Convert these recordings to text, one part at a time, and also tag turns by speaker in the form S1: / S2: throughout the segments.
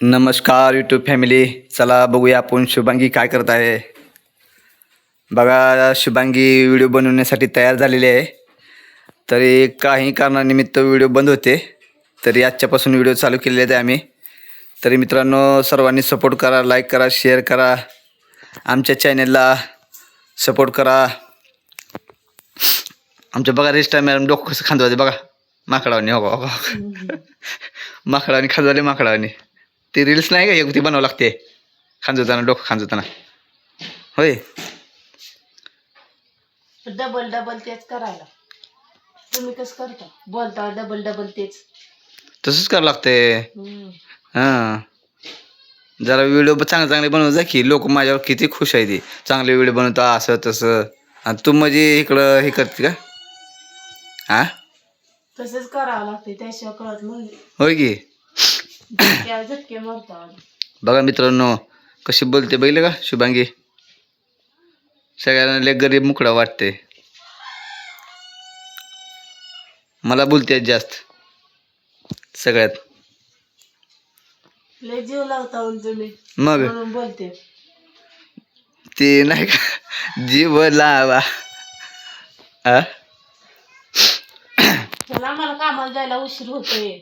S1: नमस्कार YouTube family. चला बघूया आपण शुभांगी काय करत आहे. बघा, शुभांगी व्हिडिओ बनवण्यासाठी तयार झालेली आहे. तरी काही कारणानिमित्त व्हिडिओ बंद होते, तरी आजच्यापासून व्हिडिओ चालू केलेले आहेत आम्ही. तरी मित्रांनो, सर्वांनी सपोर्ट करा, लाईक करा, शेअर करा, आमच्या चॅनलला सपोर्ट करा. आमच्या बघा रेस्टा मॅडम डोकं कसं खांदवायचं बघा, माकडावानी. हो माकडावानी खांदवाले, माकडावानी. ती रील्स नाही का, एक ती बनावं लागते खांजवताना, डोकं खांजवताना. होय,
S2: डबल डबल तेच करायला. तुम्ही कसं करता, बोलता डबल डबल तेच.
S1: तसंच करावं लागते. हां, जरा व्हिडिओ चांगले बनवत जा की, लोक माझ्यावर किती खुश आहे. ती चांगले व्हिडिओ बनवता असं तसं, आणि तू म्हणजे इकडं हे करते का? हां,
S2: तसंच करावं लागते, त्याशिवाय कळत नाही.
S1: होय की.
S2: झटके मारता.
S1: बघा मित्रांनो, कशी बोलते बघितलं का शुभांगी. सगळ्यांना लय गरीब मुकडा वाटते. मला बोलते जास्त सगळ्यात.
S2: लय जीव लावता तुम्ही,
S1: मग
S2: म्हणून बोलते.
S1: ते नाही का, जीव लावा.
S2: चला, मला कामाला जायला उशीर होतोय.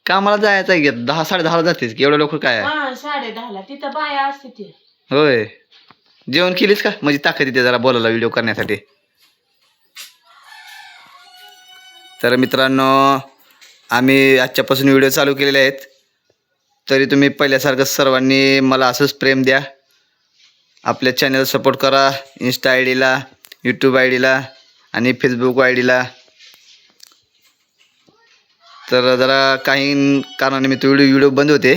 S1: कामाला जायचं आहे की, 10 10:30 जातेस की, एवढं लवकर काय आहे?
S2: 10:30 तिथं बाया असते ती.
S1: होय, जेवण केलीस का? म्हणजे ताकद येते जरा बोलायला, व्हिडिओ करण्यासाठी. तर मित्रांनो, आम्ही आजच्यापासून व्हिडिओ चालू केलेले आहेत. तरी तुम्ही पहिल्यासारखं सर्वांनी मला असंच प्रेम द्या. आपल्या चॅनल सपोर्ट करा, Insta I Dila, YouTube I डीला आणि फेसबुक आय डीला. तर जरा काही कारणानिमित्त व्हिडिओ बंद होते,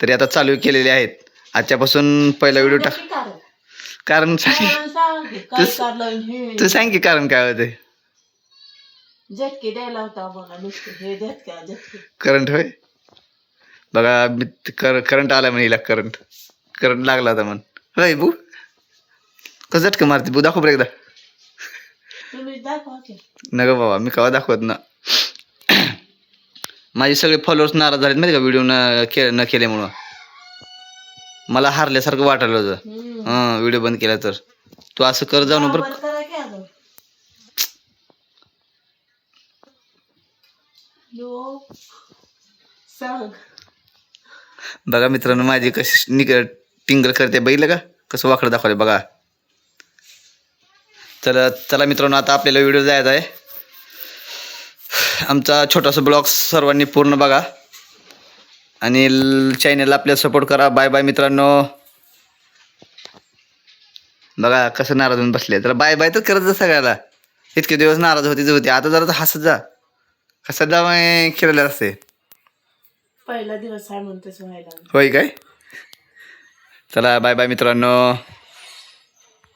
S1: तरी आता चालू केलेले आहेत. आजच्यापासून पहिला व्हिडिओ टाक. कारण तू सांग की कारण काय होते.
S2: झटके द्यायला होता बघा, नुसते हे झटके.
S1: करंट होय, बघा करंट आला म्हणे, करंट लागला होता म्हण. होय बू, कसं झटकं मारते बू, दाखव बरं एकदा.
S2: तुम्ही दाखवा की.
S1: नका बाबा, मी केव्हा दाखवत ना. माझे सगळे फॉलोअर्स नाराज झालेत माहिती का, व्हिडिओ न केल्यामुळं. मला हारल्यासारखं वाटायला होतं व्हिडिओ बंद केला तर. तू असं कर जाऊ ना बरं. बघा मित्रांनो, माझी कशी टिंगर करते बघितलं का, कसं वाकडं दाखवलं बघा. चला मित्रांनो, आता आपल्याला व्हिडिओ जायचा आहे. आमचा छोटासा ब्लॉग सर्वांनी पूर्ण बघा आणि चॅनलला आपल्याला सपोर्ट करा. बाय बाय मित्रांनो. बघा कसं नाराज होऊन बसले. तर बाय बाय तर करत जा सगळ्याला. इतके दिवस नाराज होते, आता जरा हसत जा. कसं जा केलेलं असते.
S2: पहिला दिवस आहे म्हणतेच व्हायला.
S1: होय काय. चला बाय बाय मित्रांनो.